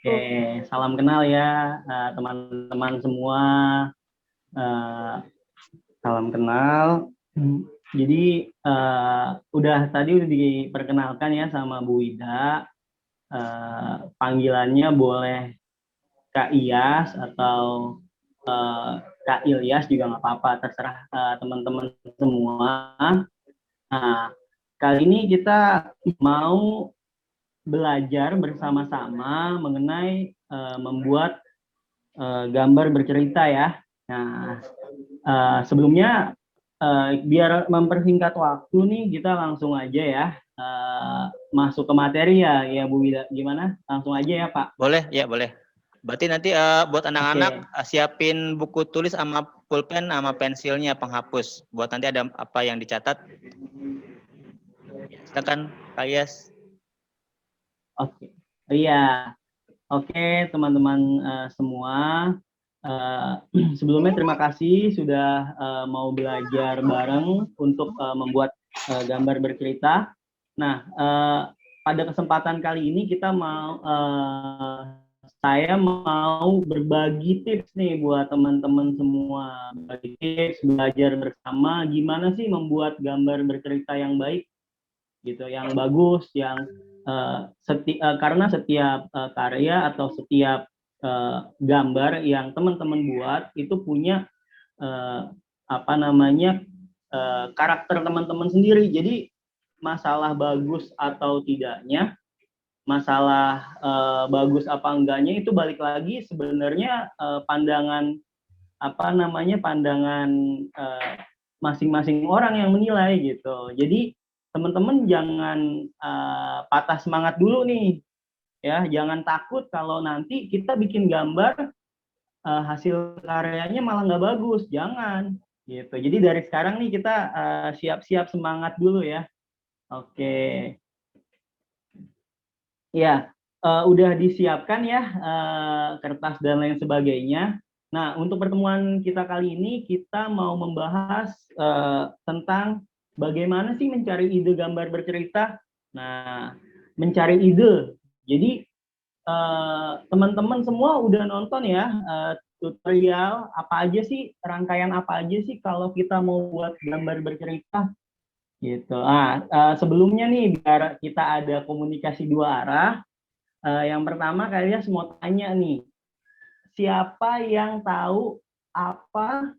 Oke, salam kenal ya teman-teman semua. Salam kenal. Jadi tadi udah diperkenalkan ya sama Bu Ida. Panggilannya boleh Kak Iyas atau Kak Ilyas juga nggak apa-apa, terserah teman-teman semua. Nah, kali ini kita mau belajar bersama-sama mengenai membuat gambar bercerita ya. Nah, sebelumnya biar mempersingkat waktu nih, kita langsung aja ya masuk ke materi ya Bu Wida. Gimana? Langsung aja ya Pak. Boleh, ya boleh. Berarti nanti buat anak-anak siapin buku tulis sama pulpen sama pensilnya penghapus. Buat nanti ada apa yang dicatat. Silakan, Kak Iyas. Oke, iya. Oke, teman-teman semua. Sebelumnya terima kasih sudah mau belajar bareng untuk membuat gambar bercerita. Nah, pada kesempatan kali ini saya mau berbagi tips nih buat teman-teman semua. Berbagi tips, belajar bersama gimana sih membuat gambar bercerita yang baik, gitu, yang bagus, yang karena setiap karya atau setiap gambar yang teman-teman buat itu punya karakter teman-teman sendiri. Jadi masalah bagus atau tidaknya, masalah bagus apa enggaknya itu balik lagi sebenarnya pandangan masing-masing orang yang menilai gitu. Jadi teman-teman jangan patah semangat dulu nih ya, jangan takut kalau nanti kita bikin gambar hasil karyanya malah nggak bagus, jangan gitu. Jadi dari sekarang nih kita siap-siap semangat dulu ya. Oke. Ya, udah disiapkan ya kertas dan lain sebagainya. Nah, untuk pertemuan kita kali ini kita mau membahas tentang bagaimana sih mencari ide gambar bercerita. Nah, mencari ide. Jadi teman-teman semua udah nonton ya tutorial apa aja sih, rangkaian apa aja sih kalau kita mau buat gambar bercerita gitu. Sebelumnya nih biar kita ada komunikasi dua arah. Yang pertama kalian semua tanya nih, siapa yang tahu apa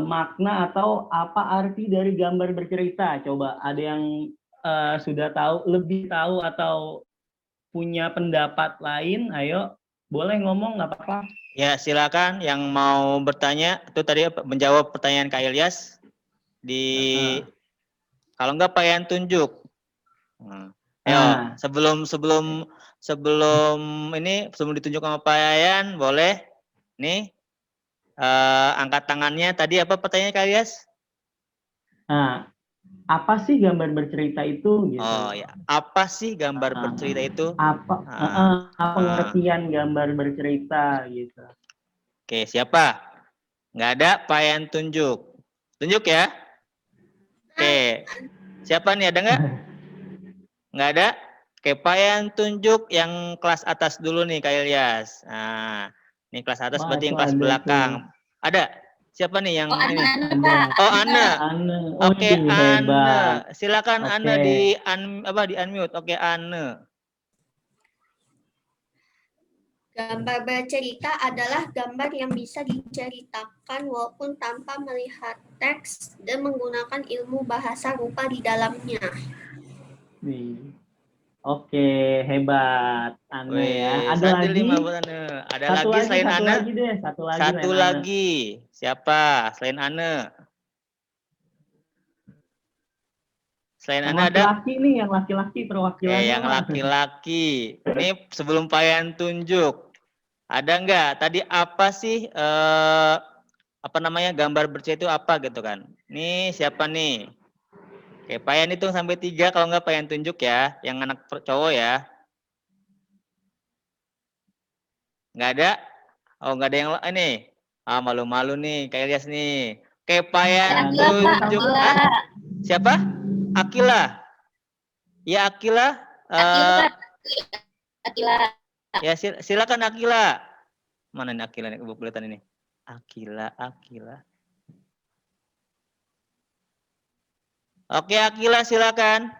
makna atau apa arti dari gambar bercerita? Coba ada yang sudah tahu, lebih tahu atau punya pendapat lain? Ayo, boleh ngomong, nggak apa-apa. Ya, silakan yang mau bertanya. Itu tadi menjawab pertanyaan Kak Ilyas. Kalau enggak Pak Yan tunjuk. Ayo, sebelum ditunjuk sama Pak Yan, boleh nih angkat tangannya. Tadi apa pertanyaannya Kak Ilyas? Apa sih gambar bercerita itu? Gitu. Oh ya, apa sih gambar bercerita itu? Apa pengertian gambar bercerita gitu? Oke, siapa? Nggak ada, Pak Yan tunjuk. Tunjuk ya. Oke, siapa nih, ada nggak? Nggak ada? Oke, Pak Yan tunjuk yang kelas atas dulu nih, Kak Ilyas. Nah, ini kelas atas berarti yang kelas belakang. Ada? Siapa nih yang ini? Oh, Anne. Oke, Anne. Silakan Anne di unmute. Oke, Anne. Gambar bercerita adalah gambar yang bisa diceritakan walaupun tanpa melihat teks dan menggunakan ilmu bahasa rupa di dalamnya. Oke, hebat Anne ya. Ada lagi? Ada lagi selain Anne? Satu lagi. Siapa selain Anne? Selain Anne ada? Laki-laki nih, yang laki-laki perwakilannya. Yang laki-laki. Ini sebelum Pak Yan tunjuk. Ada nggak? Tadi apa sih gambar bercerita itu apa gitu kan? Nih siapa nih? Oke, Pak Yan hitung sampai 3, kalau nggak Pak Yan tunjuk ya, yang anak cowok ya. Nggak ada? Oh, nggak ada yang ini. Malu-malu nih, Kak Ilyas nih. Oke, Pak Yan tunjuk. Siapa? Akila. Ya, Akila. Akila. Ya, silakan Akila. Mana nih Akila nih, kelihatan ini? Akila. Oke, Akila silakan.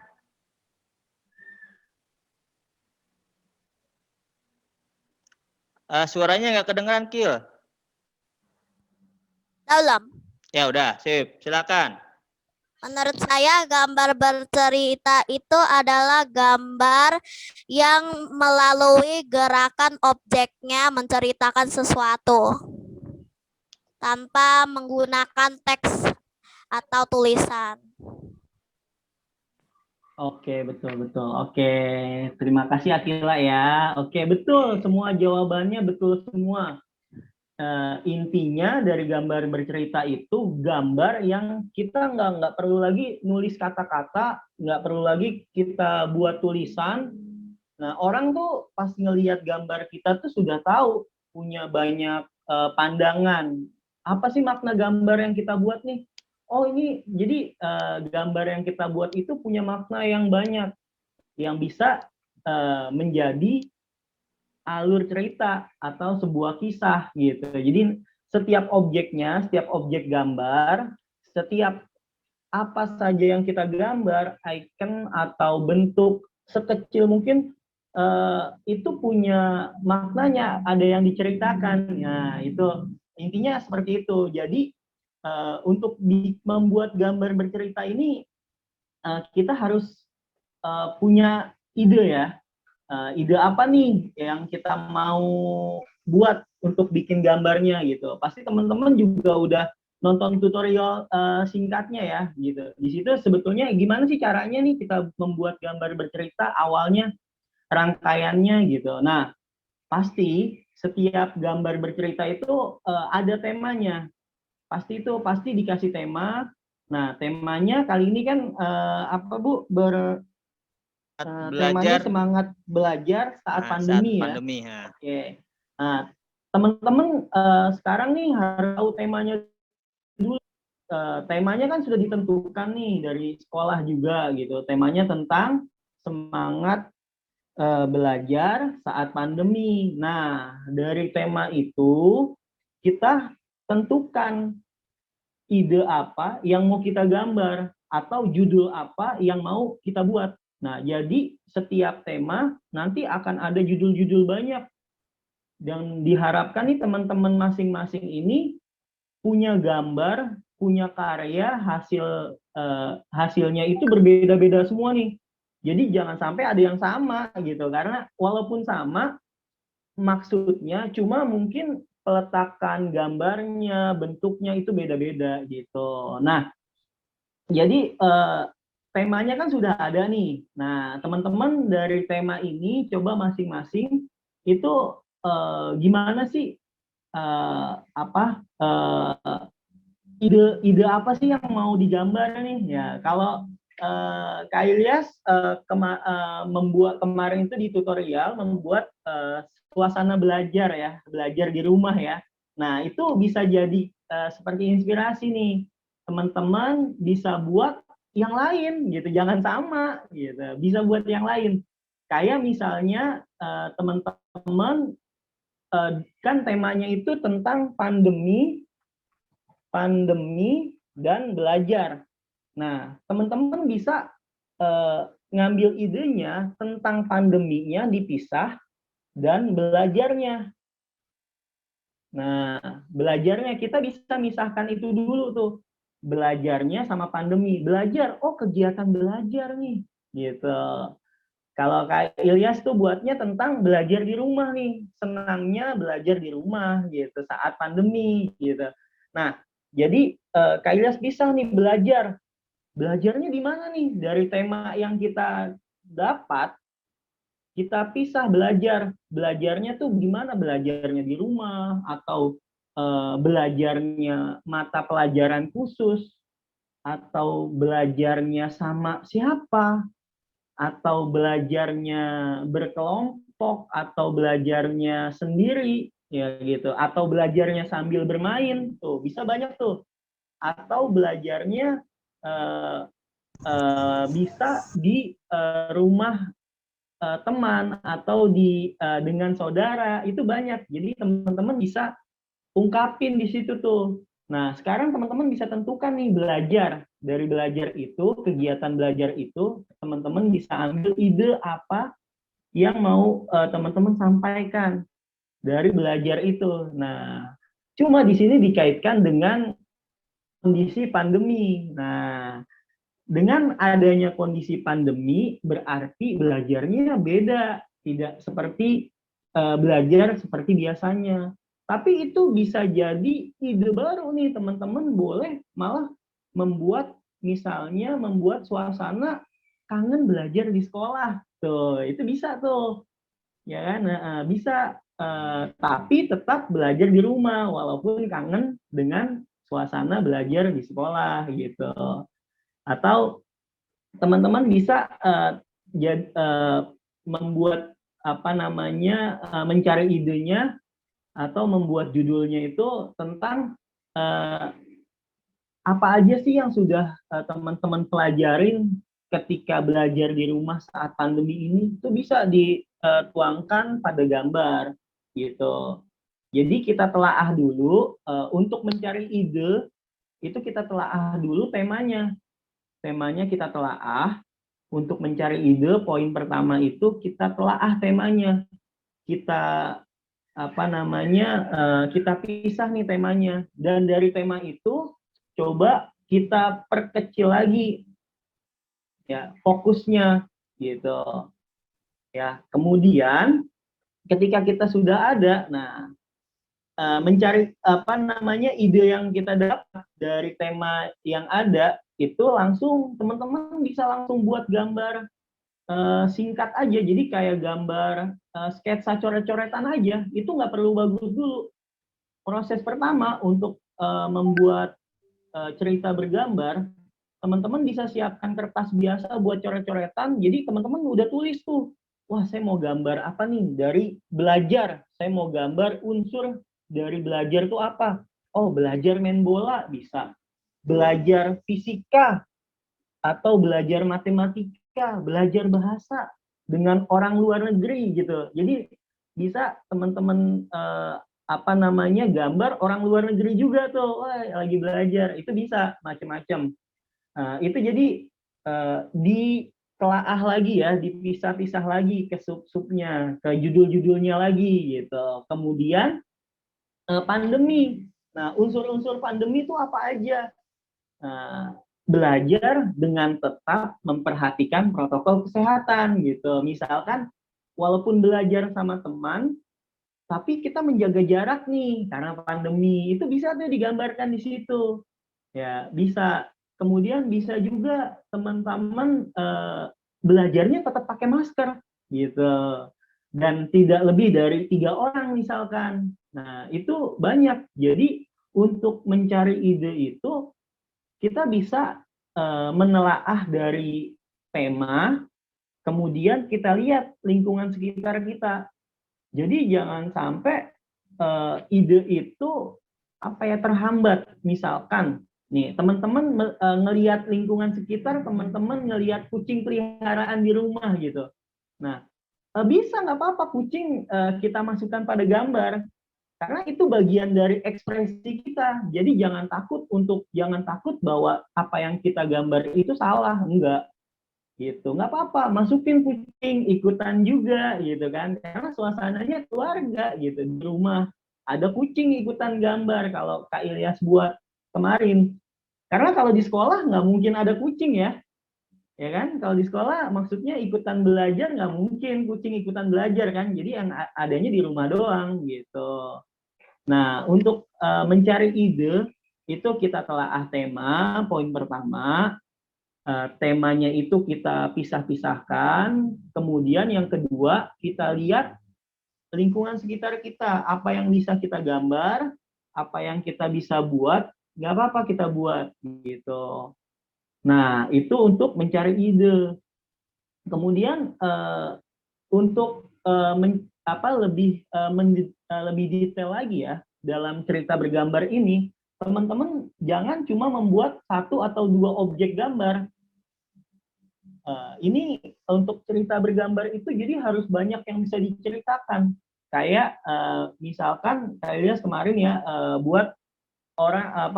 Suaranya nggak kedengeran, Kil. Dalam. Ya udah, sip. Silakan. Menurut saya gambar bercerita itu adalah gambar yang melalui gerakan objeknya menceritakan sesuatu tanpa menggunakan teks atau tulisan. Oke, betul. Oke, terima kasih Akila ya. Oke, betul. Semua jawabannya betul semua. Intinya dari gambar bercerita itu gambar yang kita nggak perlu lagi nulis kata-kata, nggak perlu lagi kita buat tulisan. Nah, orang tuh pas ngelihat gambar kita tuh sudah tahu, punya banyak pandangan. Apa sih makna gambar yang kita buat nih? Oh, ini jadi gambar yang kita buat itu punya makna yang banyak, yang bisa menjadi alur cerita atau sebuah kisah gitu. Jadi setiap objeknya, setiap objek gambar, setiap apa saja yang kita gambar, icon atau bentuk sekecil mungkin itu punya maknanya, ada yang diceritakan. Nah, itu intinya seperti itu. Jadi untuk membuat gambar bercerita ini kita harus punya ide ya. Ide apa nih yang kita mau buat untuk bikin gambarnya gitu. Pasti teman-teman juga udah nonton tutorial singkatnya ya gitu. Di situ sebetulnya gimana sih caranya nih kita membuat gambar bercerita awalnya, rangkaiannya gitu. Nah, pasti setiap gambar bercerita itu ada temanya. Pasti dikasih tema. Nah, temanya kali ini kan apa Bu? Temanya semangat belajar saat pandemi ya. Oke. Nah, teman-teman sekarang nih harus tahu temanya dulu. Temanya kan sudah ditentukan nih dari sekolah juga gitu. Temanya tentang semangat belajar saat pandemi. Nah, dari tema itu kita tentukan ide apa yang mau kita gambar atau judul apa yang mau kita buat. Nah, jadi setiap tema nanti akan ada judul-judul banyak. Dan diharapkan nih teman-teman masing-masing ini punya gambar, punya karya, hasilnya itu berbeda-beda semua nih. Jadi jangan sampai ada yang sama gitu. Karena walaupun sama, maksudnya cuma mungkin peletakan gambarnya, bentuknya itu beda-beda gitu. Nah, jadi temanya kan sudah ada nih. Nah, teman-teman dari tema ini coba masing-masing itu gimana sih ide apa sih yang mau digambar nih? Ya, kalau Kak Ilyas membuat kemarin itu di tutorial membuat suasana belajar ya, belajar di rumah ya. Nah, itu bisa jadi seperti inspirasi nih. Teman-teman bisa buat yang lain gitu, jangan sama gitu. Bisa buat yang lain. Kayak misalnya teman-teman kan temanya itu tentang pandemi dan belajar. Nah, teman-teman bisa ngambil idenya tentang pandeminya dipisah dan belajarnya. Nah, belajarnya kita bisa misahkan itu dulu tuh. Belajarnya sama pandemi. Belajar, oh kegiatan belajar nih. Gitu. Kalau Kak Ilyas tuh buatnya tentang belajar di rumah nih. Senangnya belajar di rumah gitu saat pandemi gitu. Nah, jadi Kak Ilyas bisa nih belajar. Belajarnya di mana nih? Dari tema yang kita dapat, kita pisah belajar. Belajarnya tuh gimana? Belajarnya di rumah atau belajarnya mata pelajaran khusus atau belajarnya sama siapa atau belajarnya berkelompok atau belajarnya sendiri ya gitu atau belajarnya sambil bermain tuh bisa banyak tuh atau belajarnya bisa di rumah teman atau dengan saudara itu banyak. Jadi teman-teman bisa ungkapin di situ tuh. Nah, sekarang teman-teman bisa tentukan nih belajar. Dari belajar itu, kegiatan belajar itu, teman-teman bisa ambil ide apa yang mau teman-teman sampaikan dari belajar itu. Nah, cuma di sini dikaitkan dengan kondisi pandemi. Nah, dengan adanya kondisi pandemi berarti belajarnya beda, tidak seperti belajar seperti biasanya. Tapi itu bisa jadi ide baru nih, teman-teman boleh malah membuat suasana kangen belajar di sekolah. Tuh, itu bisa tuh. Ya kan? Nah, bisa tapi tetap belajar di rumah walaupun kangen dengan suasana belajar di sekolah gitu. Atau teman-teman bisa membuat mencari idenya atau membuat judulnya itu tentang apa aja sih yang sudah teman-teman pelajarin ketika belajar di rumah saat pandemi ini, itu bisa dituangkan pada gambar gitu. Jadi kita telaah dulu untuk mencari ide, itu kita telaah dulu temanya. Temanya kita telaah. Untuk mencari ide, poin pertama itu kita telaah temanya. Kita kita pisah nih temanya, dan dari tema itu coba kita perkecil lagi ya fokusnya gitu ya. Kemudian ketika kita sudah ada, nah mencari ide yang kita dapat dari tema yang ada itu, langsung teman-teman bisa langsung buat gambar singkat aja. Jadi kayak gambar sketsa coret-coretan aja, itu nggak perlu bagus dulu. Proses pertama untuk membuat cerita bergambar, teman-teman bisa siapkan kertas biasa buat coret-coretan. Jadi teman-teman udah tulis tuh, wah saya mau gambar apa nih dari belajar, saya mau gambar unsur dari belajar tuh apa. Oh, belajar main bola bisa, belajar fisika atau belajar matematika, belajar bahasa dengan orang luar negeri gitu. Jadi bisa teman-teman gambar orang luar negeri juga tuh, wah lagi belajar, itu bisa macam-macam. Itu jadi ditelaah lagi ya, dipisah-pisah lagi ke sub-subnya, ke judul-judulnya lagi gitu. Kemudian pandemi. Nah, unsur-unsur pandemi itu apa aja? Belajar dengan tetap memperhatikan protokol kesehatan gitu. Misalkan walaupun belajar sama teman, tapi kita menjaga jarak nih karena pandemi, itu bisa tuh digambarkan di situ. Ya, bisa. Kemudian bisa juga teman-teman belajarnya tetap pakai masker gitu. Dan tidak lebih dari 3 orang misalkan. Nah, itu banyak. Jadi untuk mencari ide itu kita bisa menelaah dari tema, kemudian kita lihat lingkungan sekitar kita. Jadi jangan sampai ide itu terhambat. Misalkan nih teman-teman ngelihat lingkungan sekitar, teman-teman ngelihat kucing peliharaan di rumah gitu. Nah, bisa nggak apa-apa kucing kita masukkan pada gambar, karena itu bagian dari ekspresi kita. Jadi jangan takut bahwa apa yang kita gambar itu salah, enggak gitu. Nggak apa-apa, masukin kucing ikutan juga gitu kan, karena suasananya keluarga gitu. Di rumah ada kucing ikutan gambar kalau Kak Ilyas buat kemarin. Karena kalau di sekolah nggak mungkin ada kucing ya kan? Kalau di sekolah maksudnya ikutan belajar, nggak mungkin kucing ikutan belajar kan. Jadi yang adanya di rumah doang gitu. Nah, untuk mencari ide itu kita telaah tema, poin pertama. Temanya itu kita pisah-pisahkan. Kemudian yang kedua, kita lihat lingkungan sekitar kita. Apa yang bisa kita gambar, apa yang kita bisa buat, nggak apa-apa kita buat gitu. Nah, itu untuk mencari ide. Kemudian untuk lebih detail lagi ya dalam cerita bergambar ini, teman-teman jangan cuma membuat 1 atau 2 objek gambar. Ini untuk cerita bergambar itu jadi harus banyak yang bisa diceritakan. Kayak misalkan saya kemarin ya buat orang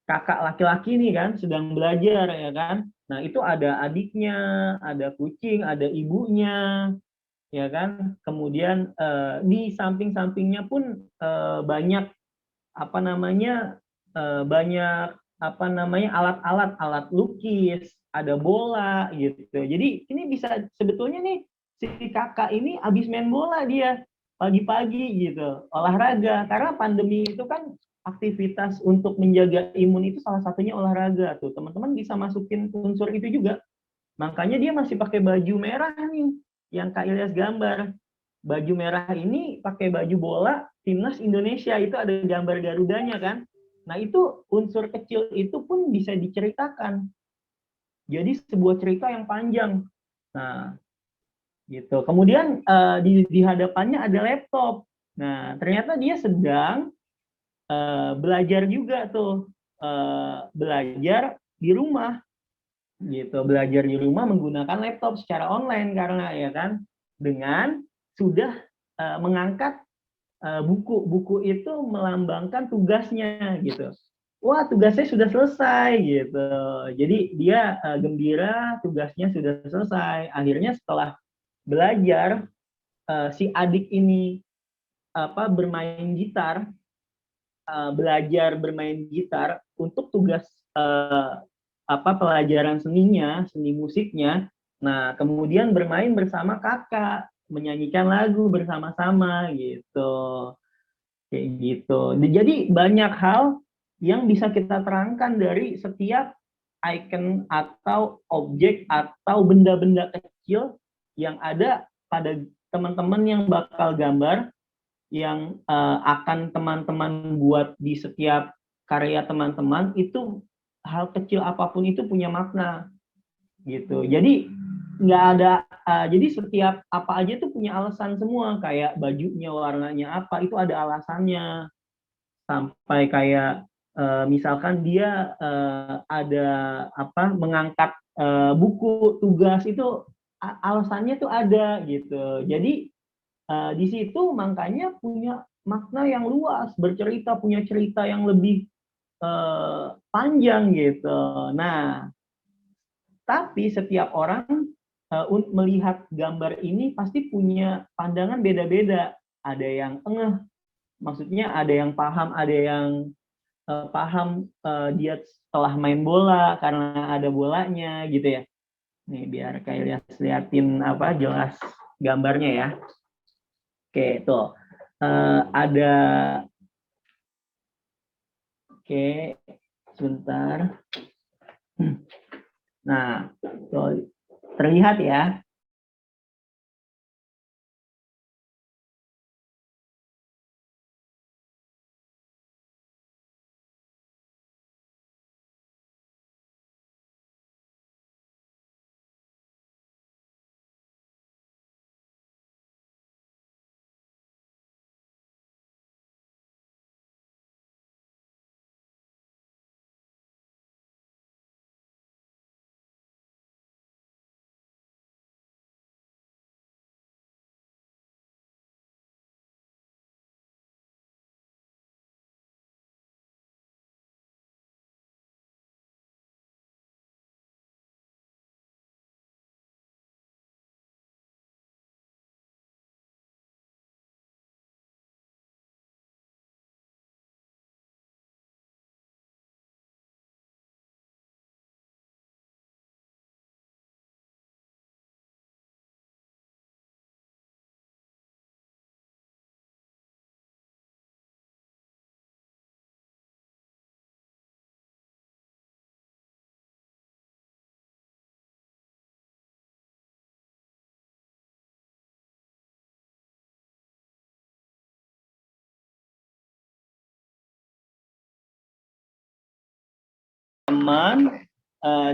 kakak laki-laki nih kan sedang belajar ya kan. Nah, itu ada adiknya, ada kucing, ada ibunya, ya kan. Kemudian di samping-sampingnya pun banyak apa namanya banyak apa namanya alat-alat alat lukis, ada bola gitu. Jadi ini bisa sebetulnya nih si kakak ini habis main bola dia pagi-pagi gitu, olahraga karena pandemi itu kan aktivitas untuk menjaga imun itu salah satunya olahraga tuh. Teman-teman bisa masukin unsur itu juga. Makanya dia masih pakai baju merah nih yang Kak Ilyas gambar. Baju merah ini pakai baju bola timnas Indonesia, itu ada gambar Garudanya kan. Nah, itu unsur kecil itu pun bisa diceritakan. Jadi sebuah cerita yang panjang. Nah, gitu. Kemudian di hadapannya ada laptop. Nah, ternyata dia sedang belajar juga tuh. Belajar di rumah gitu, belajar di rumah menggunakan laptop secara online karena ya kan, dengan sudah mengangkat buku itu melambangkan tugasnya gitu. Wah, tugasnya sudah selesai gitu. Jadi dia gembira tugasnya sudah selesai. Akhirnya setelah belajar si adik ini bermain gitar, belajar bermain gitar untuk tugas pelajaran seninya, seni musiknya. Nah, kemudian bermain bersama kakak, menyanyikan lagu bersama-sama gitu. Kayak gitu. Jadi banyak hal yang bisa kita terangkan dari setiap icon atau objek atau benda-benda kecil yang ada pada teman-teman yang bakal gambar, yang akan teman-teman buat di setiap karya teman-teman. Itu hal kecil apapun itu punya makna gitu. Jadi nggak ada jadi setiap apa aja itu punya alasan semua, kayak bajunya warnanya apa itu ada alasannya, sampai kayak misalkan dia ada mengangkat buku tugas itu alasannya tuh ada gitu. Jadi di situ makanya punya makna yang luas, bercerita, punya cerita yang lebih panjang gitu. Nah, tapi setiap orang melihat gambar ini pasti punya pandangan beda-beda. Ada yang maksudnya ada yang paham, ada yang paham dia setelah main bola karena ada bolanya gitu ya. Nih biar kayak liatin jelas gambarnya ya. Oke, tuh ada. Oke, sebentar. Nah, tuh, terlihat ya. Teman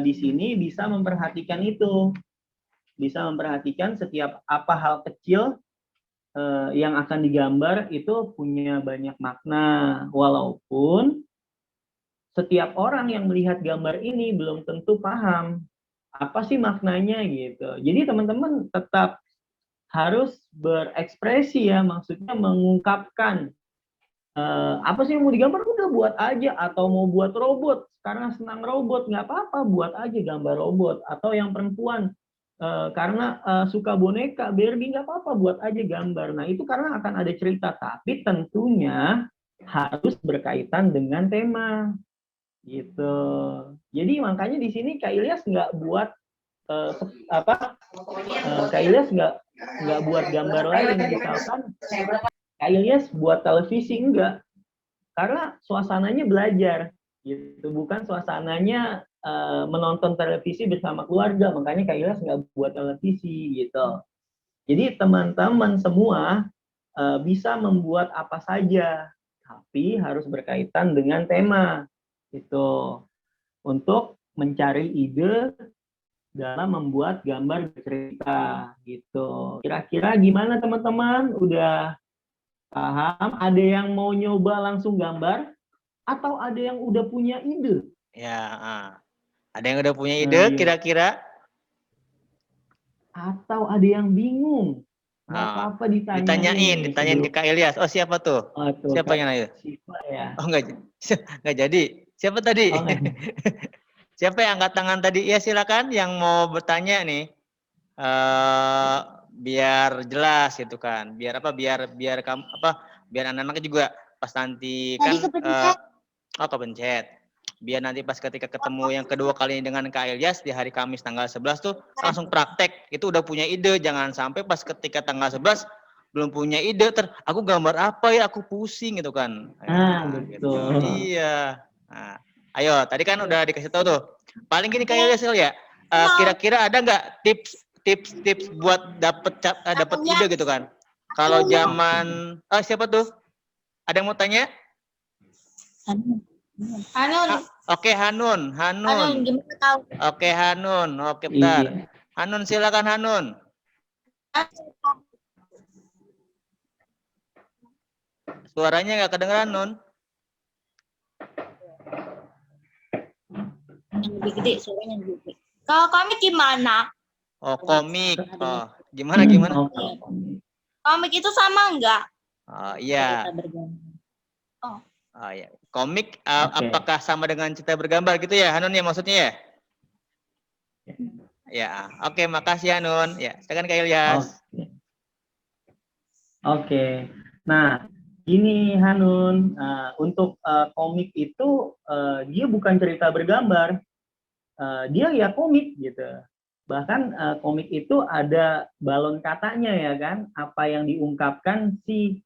di sini bisa memperhatikan itu, bisa memperhatikan setiap hal kecil yang akan digambar itu punya banyak makna, walaupun setiap orang yang melihat gambar ini belum tentu paham apa sih maknanya gitu. Jadi teman-teman tetap harus berekspresi ya, maksudnya mengungkapkan apa sih yang mau digambar, udah buat aja. Atau mau buat robot, karena senang robot, nggak apa-apa, buat aja gambar robot. Atau yang perempuan karena suka boneka Barbie, nggak apa-apa, buat aja gambar. Nah itu karena akan ada cerita, tapi tentunya harus berkaitan dengan tema gitu. Jadi makanya di sini Kak Ilyas nggak buat Kak Ilyas nggak buat gambar lain, misalkan Kak Ilyas buat televisi, enggak, karena suasananya belajar gitu, bukan suasananya menonton televisi bersama keluarga. Makanya Kak Ilyas nggak buat televisi gitu. Jadi teman-teman semua bisa membuat apa saja, tapi harus berkaitan dengan tema gitu, untuk mencari ide dalam membuat gambar bercerita gitu. Kira-kira gimana teman-teman? Udah paham? Ada yang mau nyoba langsung gambar? Atau ada yang udah punya ide? Ya, ada yang udah punya ide kira-kira? Atau ada yang bingung? Nggak apa-apa Ditanyain ke Kak Ilyas. Oh, siapa tuh? Siapa yang nanya? Siapa ya? Oh, nggak jadi. Siapa tadi? Oh, Siapa yang angkat tangan tadi? Ya, silakan yang mau bertanya nih. Biar jelas gitu kan. Biar apa? Biar kamu apa? Biar anak-anaknya juga pas nanti kan kepencet. Biar nanti pas ketika ketemu yang kedua kali dengan Kak Ilyas di hari Kamis tanggal 11 tuh langsung praktek. Itu udah punya ide. Jangan sampai pas ketika tanggal 11 belum punya ide, aku gambar apa ya, aku pusing gitu kan. betul. Gitu. Iya. Nah, ayo, tadi kan udah dikasih tahu tuh. Paling gini Kak Ilyas ya. Kira-kira ada nggak tips buat dapet ide gitu kan? Kalau zaman siapa tuh? Ada yang mau tanya? Hanun. Oke, Hanun. Gimana tahu? Oke, Hanun. Oke, bentar. Iya. Hanun, silakan Hanun. Suaranya nggak kedengeran, Nun. Yang lebih gede, suaranya lebih gede. Kalau komik gimana? Oh, komik. Oh, gimana? Komik itu sama enggak? Oh, iya. Oh. Oh, iya. Komik apakah sama dengan cerita bergambar gitu ya, Hanun ya maksudnya ya? Ya, oke, makasih Hanun. Ya, silakan Kak Ilyas. Oke. Nah, ini Hanun, untuk komik itu dia bukan cerita bergambar, dia ya komik gitu. Bahkan komik itu ada balon katanya ya kan, apa yang diungkapkan si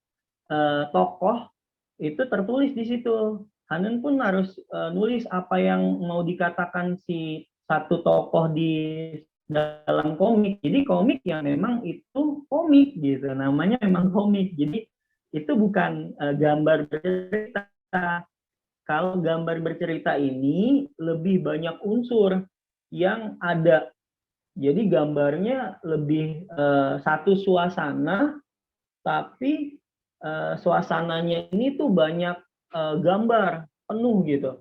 tokoh itu tertulis di situ. Hanun pun harus nulis apa yang mau dikatakan si satu tokoh di dalam komik. Jadi komik yang memang itu komik gitu, namanya memang komik. Jadi itu bukan gambar bercerita. Kalau gambar bercerita ini lebih banyak unsur yang ada. Jadi gambarnya lebih satu suasana, tapi suasananya ini tuh banyak gambar penuh gitu.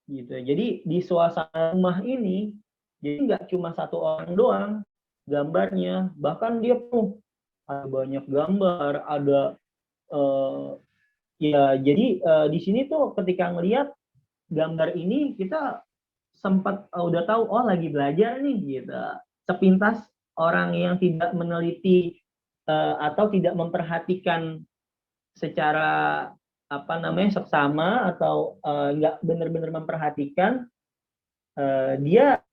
Jadi di suasana rumah ini, jadi nggak cuma satu orang doang gambarnya, bahkan dia penuh, ada banyak gambar, ada ya. Jadi di sini tuh ketika ngelihat gambar ini kita sempat udah tahu, oh lagi belajar nih gitu. Sepintas orang yang tidak meneliti atau tidak memperhatikan secara seksama atau nggak benar-benar memperhatikan, dia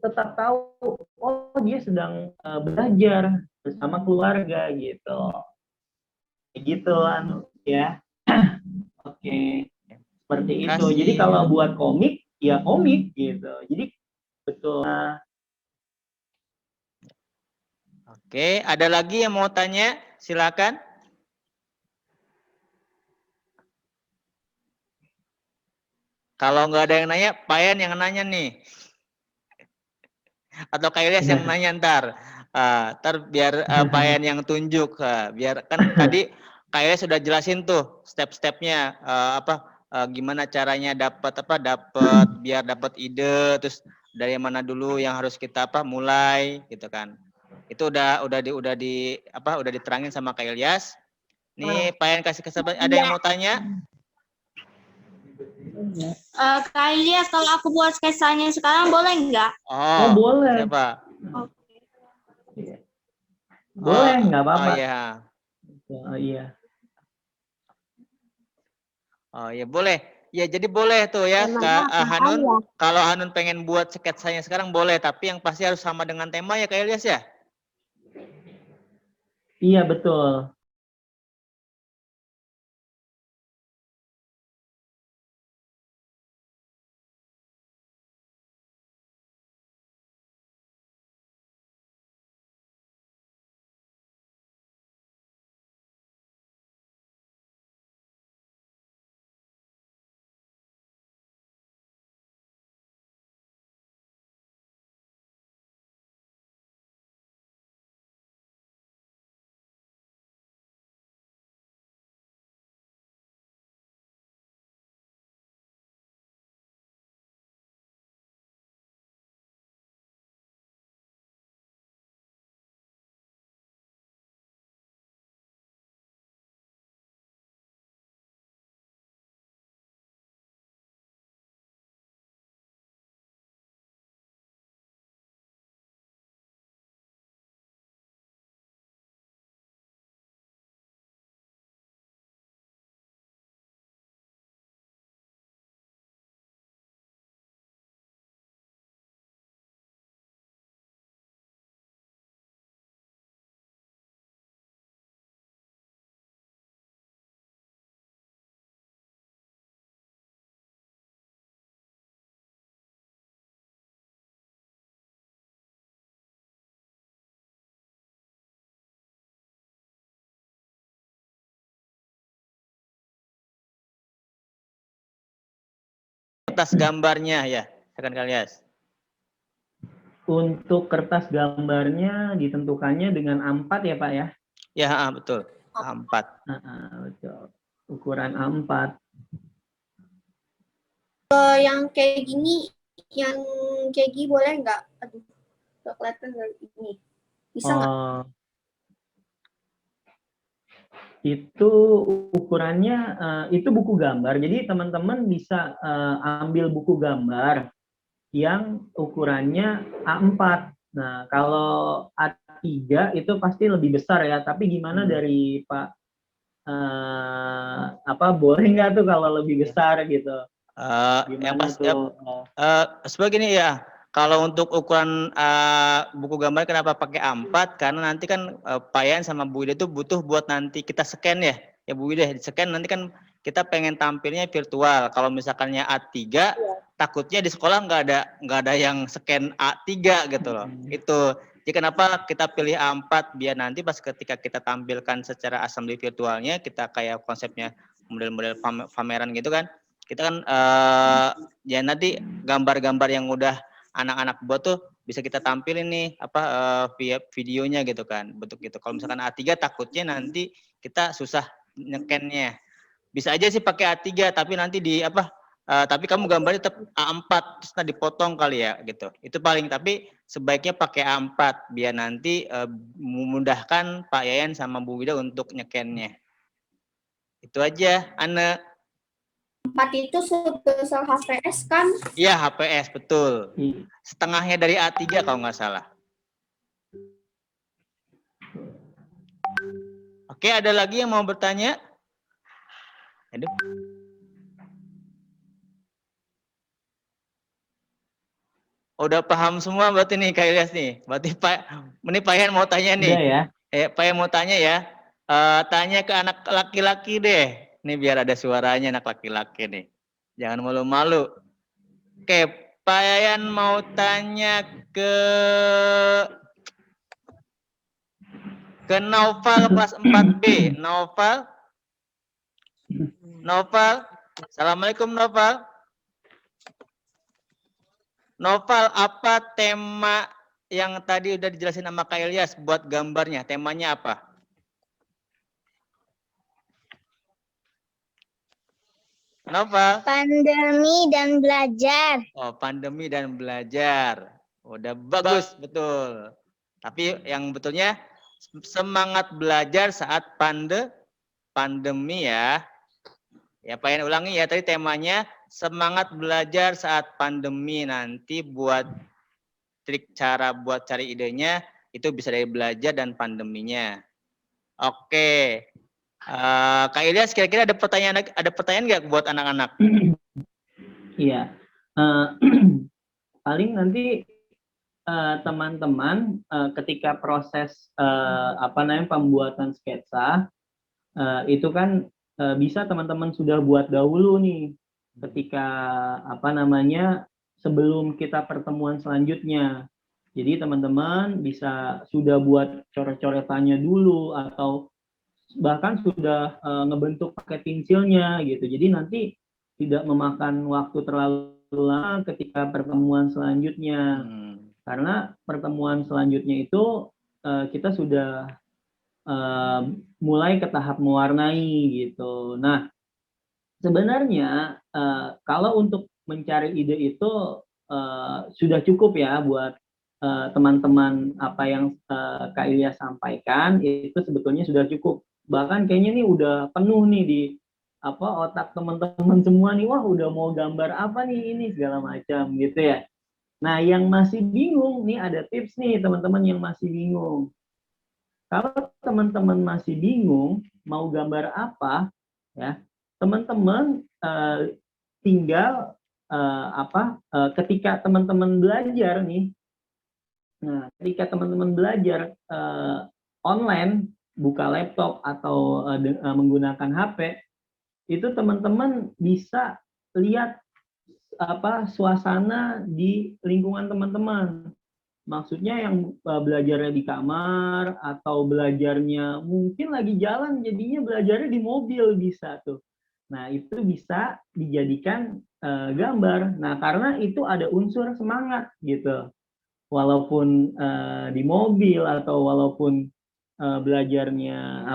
tetap tahu, oh dia sedang belajar bersama keluarga gitu. Gitu ya. Oke. Seperti itu. Jadi kalau buat komik ya komik gitu. Jadi betul. Oke, ada lagi yang mau tanya? Silakan. Kalau nggak ada yang nanya, Payan yang nanya nih. Atau Kak Ilyas yang nanya ntar. Ntar biar Payan yang tunjuk. Biar kan tadi Kak Ilyas sudah jelasin tuh step-stepnya. gimana caranya dapat biar dapat ide, terus dari mana dulu yang harus kita mulai gitu kan. Itu udah diterangin sama Kak Ilyas. Nih Pak Yan kasih kesempatan, ada yang mau tanya? Kak Ilyas, kalau aku buat sketsanya sekarang boleh nggak? Oh, boleh. Siapa? Boleh, nggak apa-apa. Oh iya. Oh iya. Oh ya boleh. Ya jadi boleh tuh ya Kak Hanun. Kalau Hanun pengen buat sketsanya sekarang boleh, tapi yang pasti harus sama dengan tema ya Kak Ilyas ya? Iya, betul. Kertas gambarnya ya, rekan Kak Ilyas. Untuk kertas gambarnya ditentukannya dengan A4 ya Pak ya? Ya betul, A4. Betul. Ukuran A4. Yang kayak gini boleh nggak? Aduh, nggak kelihatan dari ini. Bisa nggak? Itu ukurannya, itu buku gambar. Jadi teman-teman bisa ambil buku gambar yang ukurannya A4. Nah, kalau A3 itu pasti lebih besar ya. Tapi gimana dari Pak? Boleh nggak tuh kalau lebih besar gitu? Yang pasti sebagai ini ya. Kalau untuk ukuran buku gambar kenapa pakai A4? Karena nanti kan Pak Yan sama Bu Ida itu butuh buat nanti kita scan ya. Ya Bu Ida, di scan nanti kan kita pengen tampilnya virtual. Kalau misalkannya A3, takutnya di sekolah nggak ada yang scan A3 gitu loh. Itu. Jadi kenapa kita pilih A4 biar nanti pas ketika kita tampilkan secara assembly virtualnya, kita kayak konsepnya model-model pameran gitu kan. Kita kan ya nanti gambar-gambar yang udah anak-anak buat tuh bisa kita tampilin nih via videonya gitu kan, bentuk gitu. Kalau misalkan A3 takutnya nanti kita susah nyekennya. Bisa aja sih pakai A3 tapi nanti tapi kamu gambarnya tetap A4 terus nanti dipotong kali ya gitu. Itu paling, tapi sebaiknya pakai A4 biar nanti memudahkan Pak Yayan sama Bu Wida untuk nyekennya. Itu aja, Anne. 4 itu sebesar HPS kan? Iya, HPS, betul. Setengahnya dari A3 kalau nggak salah. Oke, ada lagi yang mau bertanya? Aduh. Udah paham semua berarti nih Kak Ilyas nih. Berarti Pak Yan mau tanya nih. Udah ya? Pak Yan mau tanya ya. Tanya ke anak laki-laki deh. Nih biar ada suaranya anak laki-laki nih. Jangan malu-malu. Oke, Pak Yayan mau tanya ke Noval kelas 4B. Noval. Assalamualaikum Noval. Noval, apa tema yang tadi udah dijelasin sama Kak Ilyas buat gambarnya? Temanya apa? Kenapa? Pandemi dan belajar. Oh, pandemi dan belajar. Udah bagus, betul. Tapi yang betulnya semangat belajar saat pandemi ya. Ya, pengen ulangi ya, tadi temanya semangat belajar saat pandemi. Nanti buat trik cara buat cari idenya itu bisa dari belajar dan pandeminya. Oke. Kak Ilyas, kira-kira ada pertanyaan nggak buat anak-anak? Iya. Paling nanti teman-teman ketika proses pembuatan sketsa itu kan bisa teman-teman sudah buat dahulu nih ketika sebelum kita pertemuan selanjutnya. Jadi teman-teman bisa sudah buat coret-coretannya dulu atau bahkan sudah ngebentuk pakai pensilnya gitu. Jadi nanti tidak memakan waktu terlalu lama ketika pertemuan selanjutnya. Karena pertemuan selanjutnya itu kita sudah mulai ke tahap mewarnai gitu. Nah, sebenarnya kalau untuk mencari ide itu sudah cukup ya buat teman-teman apa yang Kak Ilya sampaikan itu sebetulnya sudah cukup. Bahkan kayaknya nih udah penuh nih di otak teman-teman semua nih, wah udah mau gambar apa nih ini segala macam gitu ya. Nah, yang masih bingung nih ada tips nih teman-teman yang masih bingung. Kalau teman-teman masih bingung mau gambar apa, ya teman-teman tinggal ketika teman-teman belajar nih, nah ketika teman-teman belajar online, buka laptop atau menggunakan HP, itu teman-teman bisa lihat suasana di lingkungan teman-teman. Maksudnya yang belajarnya di kamar atau belajarnya mungkin lagi jalan, jadinya belajarnya di mobil bisa tuh. Nah, itu bisa dijadikan gambar. Nah, karena itu ada unsur semangat gitu. Walaupun di mobil atau walaupun belajarnya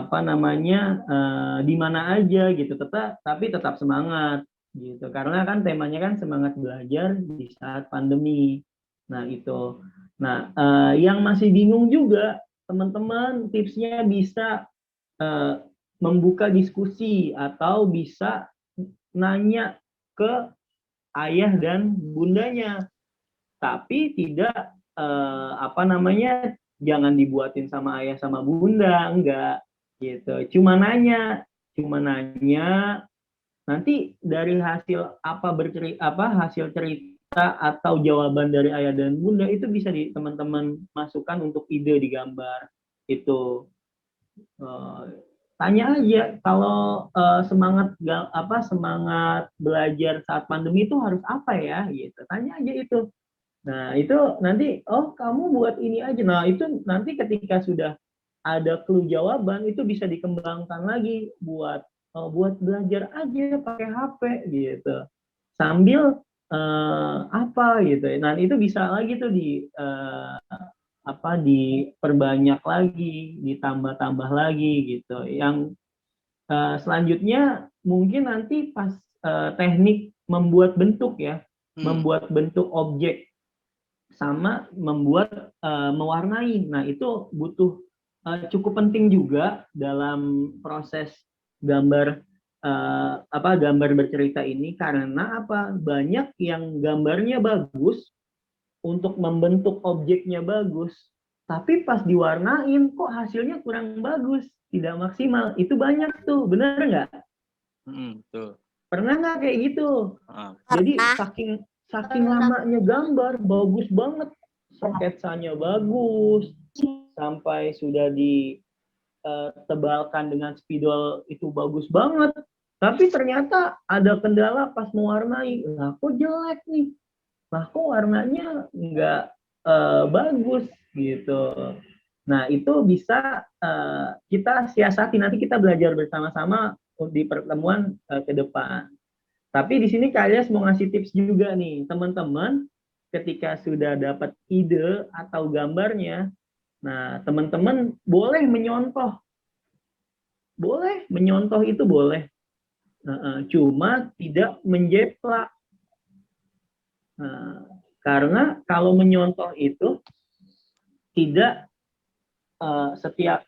di mana aja gitu, tapi tetap semangat gitu. Karena kan temanya kan semangat belajar di saat pandemi. Nah, itu. Nah, yang masih bingung juga, teman-teman tipsnya bisa membuka diskusi atau bisa nanya ke ayah dan bundanya. Tapi tidak jangan dibuatin sama ayah sama bunda, enggak gitu. Cuma nanya. Nanti dari hasil hasil cerita atau jawaban dari ayah dan bunda itu bisa teman-teman masukkan untuk ide di gambar itu. Tanya aja kalau semangat belajar saat pandemi itu harus apa ya gitu. Tanya aja itu. Nah, itu nanti kamu buat ini aja. Nah, itu nanti ketika sudah ada clue jawaban itu bisa dikembangkan lagi buat belajar aja pakai HP gitu. Sambil gitu. Nah, itu bisa lagi tuh diperbanyak lagi, ditambah-tambah lagi gitu. Yang selanjutnya mungkin nanti pas teknik membuat bentuk ya, membuat bentuk objek sama membuat mewarnai. Nah, itu butuh cukup penting juga dalam proses gambar gambar bercerita ini karena banyak yang gambarnya bagus untuk membentuk objeknya bagus, tapi pas diwarnain kok hasilnya kurang bagus, tidak maksimal. Itu banyak tuh, benar nggak? Betul. Pernah nggak kayak gitu? Jadi saking lamanya gambar bagus banget, sketsanya bagus, sampai sudah ditebalkan dengan spidol itu bagus banget, tapi ternyata ada kendala pas mewarnai. Lah kok jelek nih, lah kok warnanya nggak bagus gitu. Nah, itu bisa kita siasati, nanti kita belajar bersama-sama di pertemuan ke depan. Tapi di sini Kak Ilyas mau ngasih tips juga nih, teman-teman ketika sudah dapat ide atau gambarnya, nah teman-teman boleh menyontoh. Boleh, menyontoh itu boleh. Cuma tidak menjeplak. Nah, karena kalau menyontoh itu tidak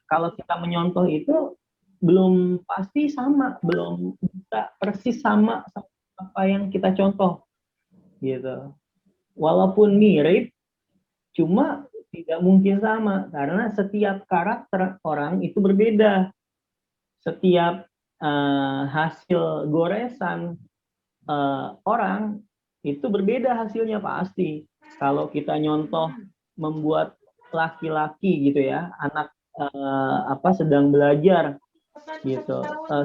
kalau kita menyontoh itu belum pasti sama, belum bisa persis sama apa yang kita contoh, gitu. Walaupun mirip, cuma tidak mungkin sama karena setiap karakter orang itu berbeda. Setiap hasil goresan orang itu berbeda hasilnya pasti. Kalau kita nyontoh membuat laki-laki gitu ya, anak sedang belajar gitu,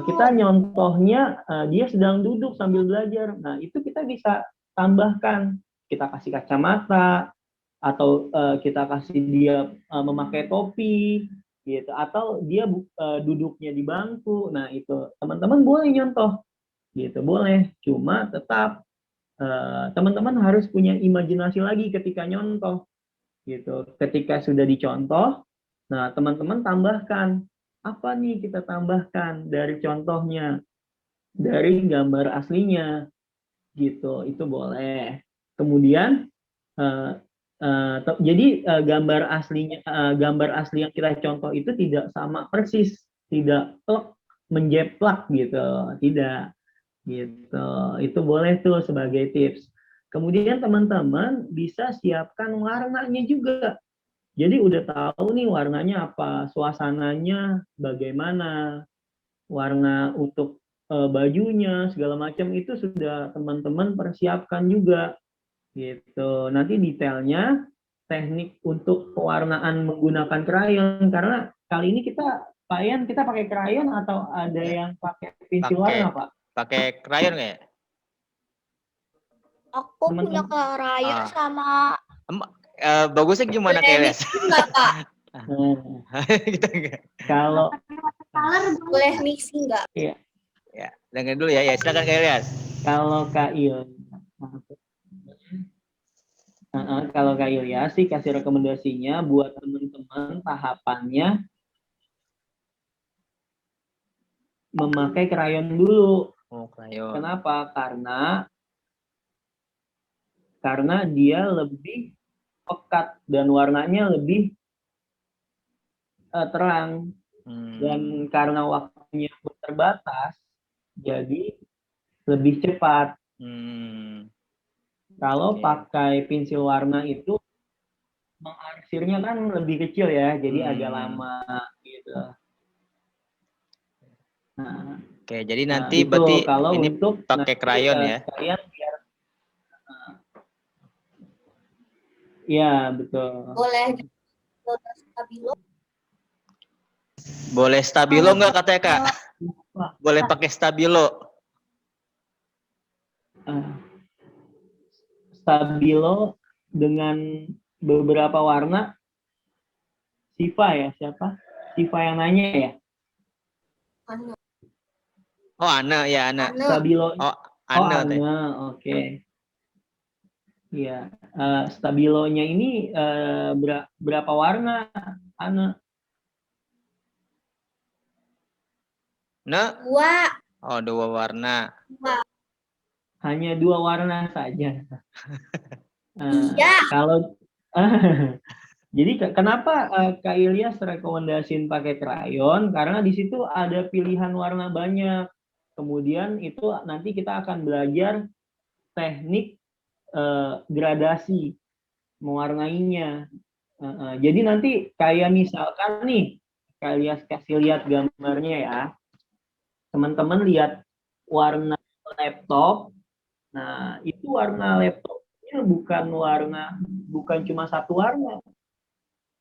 kita nyontohnya dia sedang duduk sambil belajar. Nah itu kita bisa tambahkan, kita kasih kacamata atau kita kasih dia memakai topi gitu, atau dia duduknya di bangku. Nah itu teman-teman boleh nyontoh gitu, boleh. Cuma tetap teman-teman harus punya imajinasi lagi ketika nyontoh gitu. Ketika sudah dicontoh, nah teman-teman tambahkan, apa nih kita tambahkan dari contohnya, dari gambar aslinya gitu, itu boleh. Kemudian jadi gambar asli yang kita contoh itu tidak sama persis, tidak menjeplak gitu, tidak gitu. Itu boleh tuh sebagai tips. Kemudian teman-teman bisa siapkan warnanya juga. Jadi udah tahu nih warnanya apa, suasananya bagaimana, warna untuk bajunya segala macam itu sudah teman-teman persiapkan juga gitu. Nanti detailnya teknik untuk pewarnaan menggunakan krayon, karena kali ini kita pakai krayon atau ada yang pakai pensil warna, Pak? Pakai krayon nggak ya? Aku punya krayon sama Bagusnya gimana kayak gitu. Kalau boleh mixing nggak? Iya. Ya, dengar dulu ya. Ya, silakan Kak Ilyas. Kalau Kak Ilyas sih kasih rekomendasinya buat teman-teman tahapannya memakai krayon dulu. Oh, krayon. Kenapa? Karena dia lebih pekat dan warnanya lebih terang. Dan karena waktunya terbatas, jadi lebih cepat. Kalau pakai pensil warna itu mengarsirnya kan lebih kecil ya, jadi agak lama gitu. Nah, oke, jadi nanti berarti kalau ini untuk pakai krayon ya? Kalian biar ya betul. Boleh stabilo. Boleh stabilo nggak katanya Kak? Boleh pakai stabilo. Stabilo dengan beberapa warna. Siva ya, siapa? Siva yang nanya ya? Ana. Oh, Ana ya, Ana. Stabilo. Oh, Ana. Oke. Iya, stabilonya ini berapa warna, Ana? Nah. Dua. Oh, 2 warna. Hanya 2 warna saja. Iya. Kalau jadi kenapa Kak Ilyas rekomendasiin pakai krayon? Karena di situ ada pilihan warna banyak. Kemudian itu nanti kita akan belajar teknik gradasi mewarnainya. Jadi nanti kayak misalkan nih, Kak Ilyas kasih lihat gambarnya ya. Teman-teman lihat warna laptop. Nah, itu warna laptopnya bukan cuma satu warna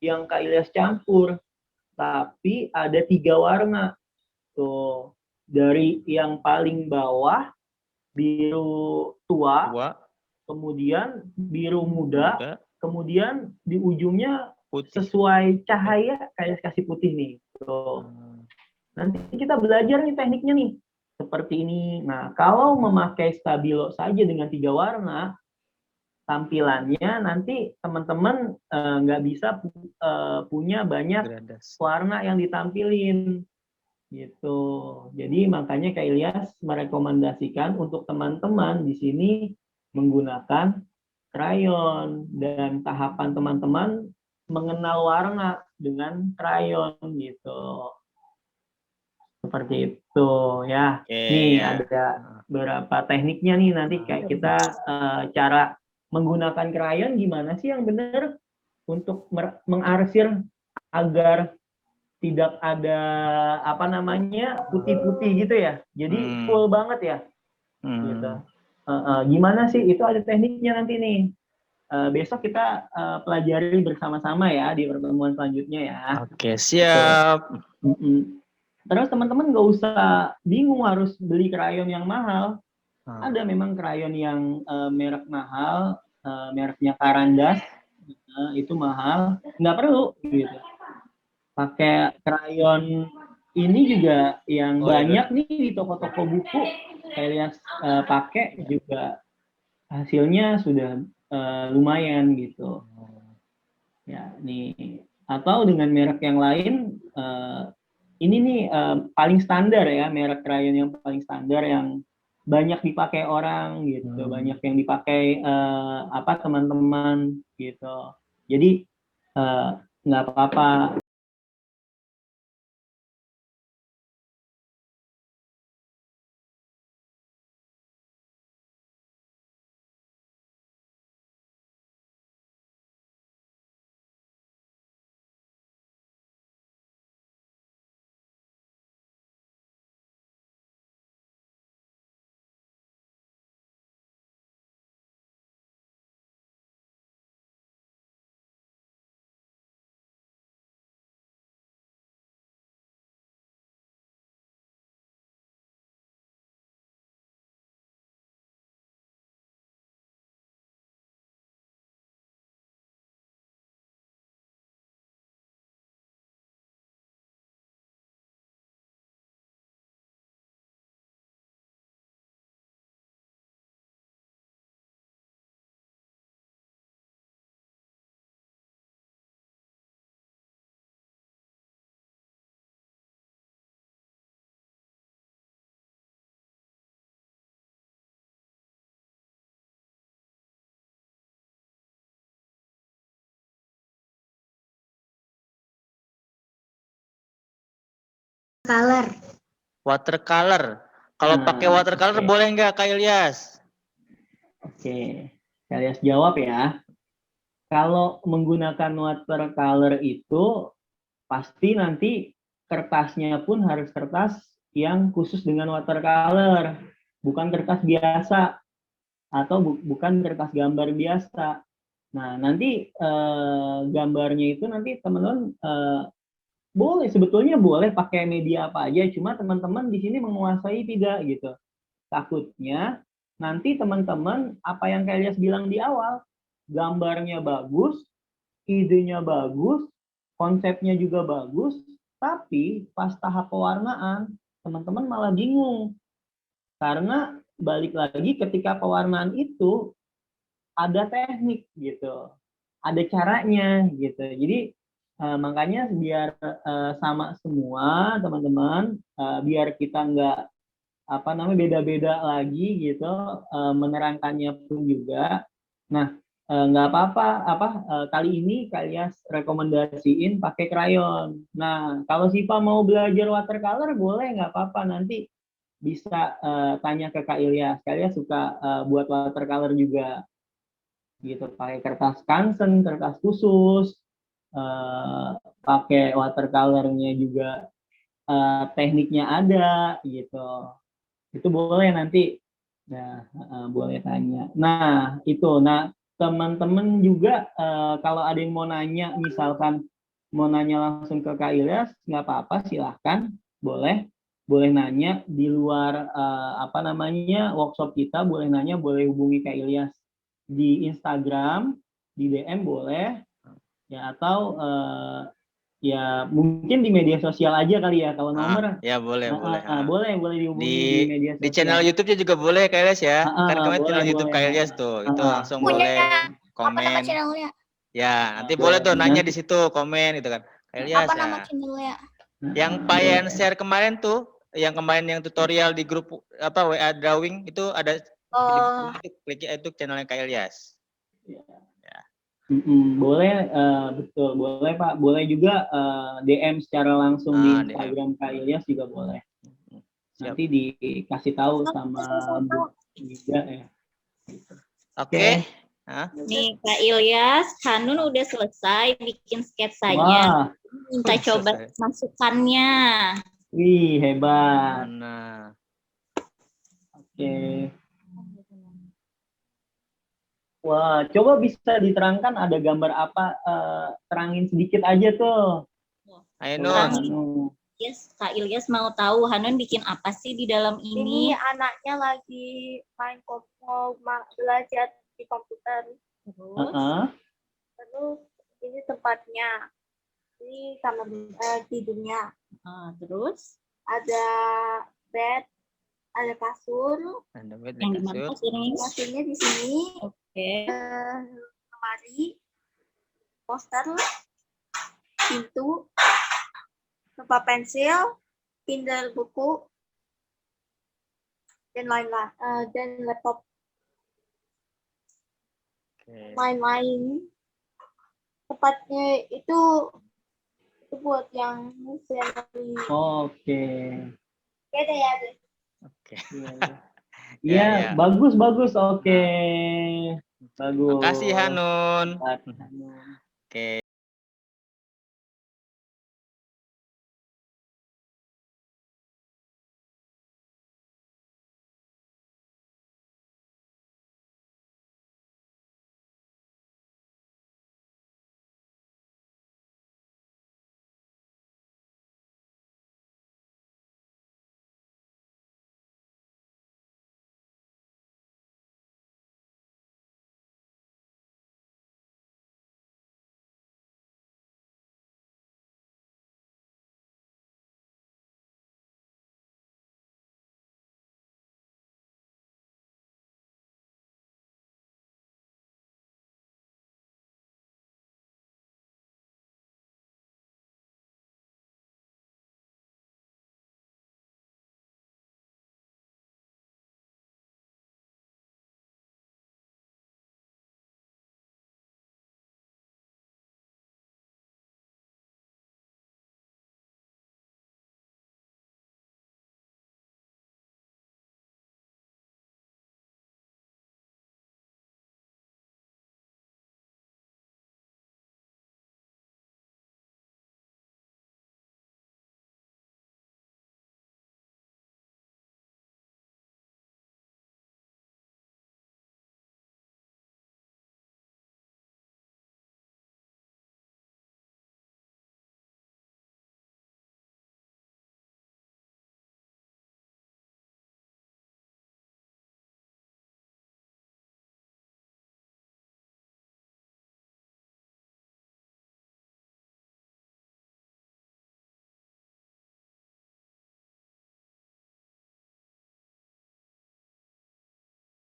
yang Kak Ilyas campur, tapi ada 3 warna. Tuh, dari yang paling bawah biru tua, kemudian biru muda, kemudian di ujungnya putih. Sesuai cahaya kayak kasih putih nih. Tuh. Nanti kita belajar nih tekniknya nih. Seperti ini. Nah, kalau memakai stabilo saja dengan 3 warna, tampilannya nanti teman-teman nggak bisa punya banyak warna yang ditampilin. gitu. Jadi makanya Kak Ilyas merekomendasikan untuk teman-teman di sini menggunakan krayon, dan tahapan teman-teman mengenal warna dengan krayon gitu. Seperti itu ya. Oke, Nih ya. ada beberapa tekniknya nih, nanti kayak kita cara menggunakan krayon gimana sih yang benar untuk mengarsir agar tidak ada apa namanya putih-putih gitu ya. Jadi full banget ya gitu. Gimana sih? Itu ada tekniknya nanti nih. Besok kita pelajari bersama-sama ya di pertemuan selanjutnya ya. Oke, siap. Terus teman-teman nggak usah bingung harus beli krayon yang mahal. Ada memang krayon yang merek mahal, mereknya Carandas, itu mahal. Nggak perlu gitu. Pakai krayon ini juga yang banyak nih di toko-toko buku. Saya lihat pakai juga hasilnya sudah lumayan gitu. Ya, nih atau dengan merek yang lain, ini nih paling standar ya, merek krayon yang paling standar yang banyak dipakai orang gitu, banyak yang dipakai apa teman-teman gitu. Jadi nggak apa-apa. Watercolor. Kalau pakai watercolor boleh nggak Kak Ilyas? Oke, Kak Ilyas jawab ya. Kalau menggunakan watercolor itu pasti nanti kertasnya pun harus kertas yang khusus dengan watercolor, bukan kertas biasa atau bukan kertas gambar biasa. Nah, nanti gambarnya itu nanti teman-teman boleh, sebetulnya boleh pakai media apa aja, cuma teman-teman di sini menguasai tidak gitu. Takutnya nanti teman-teman apa yang Kak Ilyas bilang di awal, gambarnya bagus, idenya bagus, konsepnya juga bagus, tapi pas tahap pewarnaan teman-teman malah bingung. Karena balik lagi ketika pewarnaan itu ada teknik gitu. Ada caranya gitu. Jadi makanya biar sama semua teman-teman, biar kita nggak apa namanya beda-beda lagi gitu, menerangkannya pun juga. Nah, nggak apa-apa kali ini Kak Ilyas rekomendasiin pakai krayon. Nah, kalau Siva mau belajar watercolor boleh, nggak apa-apa, nanti bisa tanya ke Kak Ilyas. Kak Ilyas suka buat watercolor juga gitu, pakai kertas kansen, kertas khusus, pakai watercolornya juga, tekniknya ada gitu. Itu boleh nanti, nah boleh tanya. Nah itu, nah teman-teman juga kalau ada yang mau nanya, misalkan mau nanya langsung ke Kak Ilyas, nggak apa-apa, silahkan, boleh nanya di luar apa namanya workshop kita, boleh nanya, boleh hubungi Kak Ilyas di Instagram, di DM boleh ya, atau ya mungkin di media sosial aja kali ya, kalau nomor Ya boleh, boleh dihubungi di media sosial. Di channel YouTube-nya juga boleh Kak Ilyas ya. Kan kemarin Boleh, channel YouTube Kak Ilyas tuh, itu langsung boleh Apa nama komen. channelnya? Ya, nanti boleh tuh nanya di situ, komen gitu kan. Kak Ilyas Apa nama ya. channelnya? Yang Payan share kemarin tuh, yang kemarin yang tutorial di grup apa WA drawing itu ada Oh, klik itu channelnya Kak Ilyas. Boleh, betul, boleh Pak. Boleh juga DM secara langsung di DM. Instagram Kak Ilyas juga boleh. Siap. Nanti dikasih tahu sama Bu Ida ya. Oke. Nih Kak Ilyas, Hanun udah selesai bikin Wah, sketsanya. Minta Udah coba selesai. masukannya. wih hebat. Nah, Oke. Wah, coba bisa diterangkan ada gambar apa? Terangin sedikit aja tuh. ayo Coba, Nun. Anu. Yes, Kak Ilyas mau tahu Hanun bikin apa sih di dalam Ini ini? anaknya lagi mau belajar di komputer. Heeh. Terus ini tempatnya. Ini kamar tidurnya. Terus Ada bed, ada kasur. Ada bed, yang ada di mana kasur. kasurnya? Kasurnya di sini. Oke. Lemari, poster, pintu, tempat pensil, Kindle buku, dan lain-lain, dan laptop Oke. lain-lain. Tempatnya itu buat yang sehari. Oke. Beda ya, deh. Oke. Iya, Ya. bagus. Oke. Bagus. Makasih Hanun. Hebat. Oke.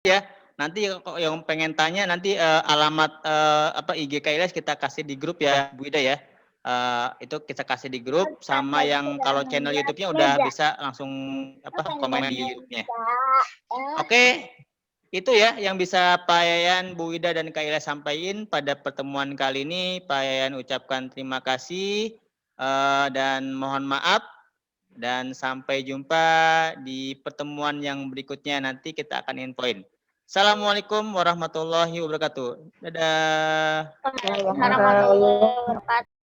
Ya, nanti yang pengen tanya nanti alamat apa IG Kak Ilyas kita kasih di grup ya, Bu Ida ya. Itu kita kasih di grup sama yang kalau channel YouTube-nya udah bisa langsung apa komen di YouTube-nya. Oke. Itu ya yang bisa Pak Yayan, Bu Ida dan Kak Ilyas sampaikan pada pertemuan kali ini. Pak Yayan ucapkan terima kasih dan mohon maaf. Dan sampai jumpa di pertemuan yang berikutnya, nanti kita akan infoin. Assalamualaikum warahmatullahi wabarakatuh. Dadah. Warahmatullahi wabarakatuh.